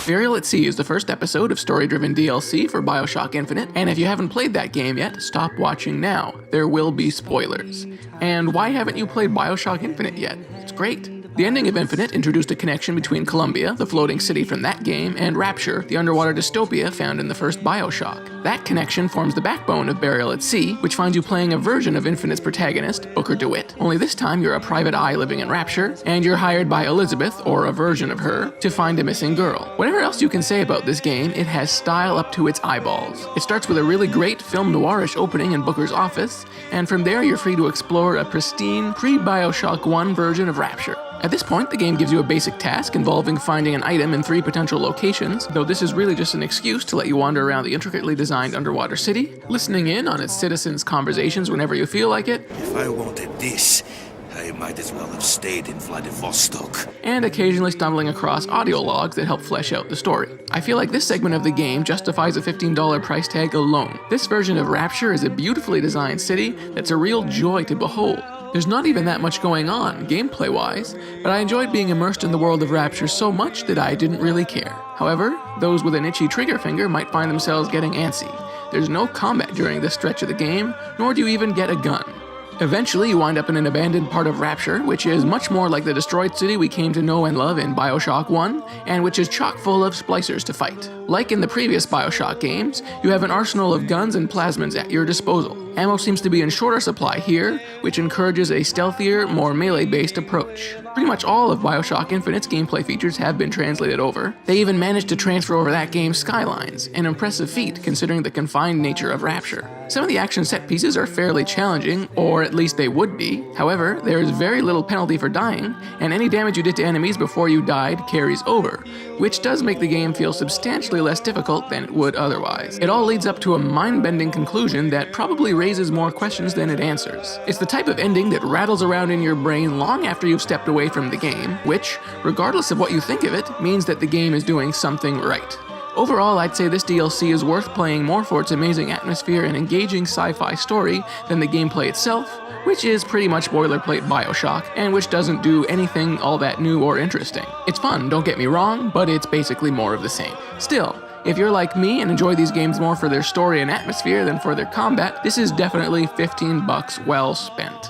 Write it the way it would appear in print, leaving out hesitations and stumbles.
Burial at Sea is the first episode of story-driven DLC for Bioshock Infinite, and if you haven't played that game yet, stop watching now. There will be spoilers. And why haven't you played Bioshock Infinite yet? It's great. The ending of Infinite introduced a connection between Columbia, the floating city from that game, and Rapture, the underwater dystopia found in the first Bioshock. That connection forms the backbone of Burial at Sea, which finds you playing a version of Infinite's protagonist, Booker DeWitt. Only this time you're a private eye living in Rapture, and you're hired by Elizabeth, or a version of her, to find a missing girl. Whatever else you can say about this game, it has style up to its eyeballs. It starts with a really great film noirish opening in Booker's office, and from there you're free to explore a pristine, pre-Bioshock 1 version of Rapture. At this point, the game gives you a basic task involving finding an item in 3 potential locations, though this is really just an excuse to let you wander around the intricately designed underwater city, listening in on its citizens' conversations whenever you feel like it. If I wanted this, I might as well have stayed in Vladivostok. And occasionally stumbling across audio logs that help flesh out the story. I feel like this segment of the game justifies a $15 price tag alone. This version of Rapture is a beautifully designed city that's a real joy to behold. There's not even that much going on, gameplay-wise, but I enjoyed being immersed in the world of Rapture so much that I didn't really care. However, those with an itchy trigger finger might find themselves getting antsy. There's no combat during this stretch of the game, nor do you even get a gun. Eventually, you wind up in an abandoned part of Rapture, which is much more like the destroyed city we came to know and love in Bioshock 1, and which is chock full of splicers to fight. Like in the previous Bioshock games, you have an arsenal of guns and plasmids at your disposal. Ammo seems to be in shorter supply here, which encourages a stealthier, more melee-based approach. Pretty much all of Bioshock Infinite's gameplay features have been translated over. They even managed to transfer over that game's skylines, an impressive feat considering the confined nature of Rapture. Some of the action set pieces are fairly challenging, or at least they would be. However, there is very little penalty for dying, and any damage you did to enemies before you died carries over, which does make the game feel substantially less difficult than it would otherwise. It all leads up to a mind-bending conclusion that probably raises more questions than it answers. It's the type of ending that rattles around in your brain long after you've stepped away from the game, which, regardless of what you think of it, means that the game is doing something right. Overall, I'd say this DLC is worth playing more for its amazing atmosphere and engaging sci-fi story than the gameplay itself, which is pretty much boilerplate Bioshock, and which doesn't do anything all that new or interesting. It's fun, don't get me wrong, but it's basically more of the same. Still, if you're like me and enjoy these games more for their story and atmosphere than for their combat, this is definitely $15 well spent.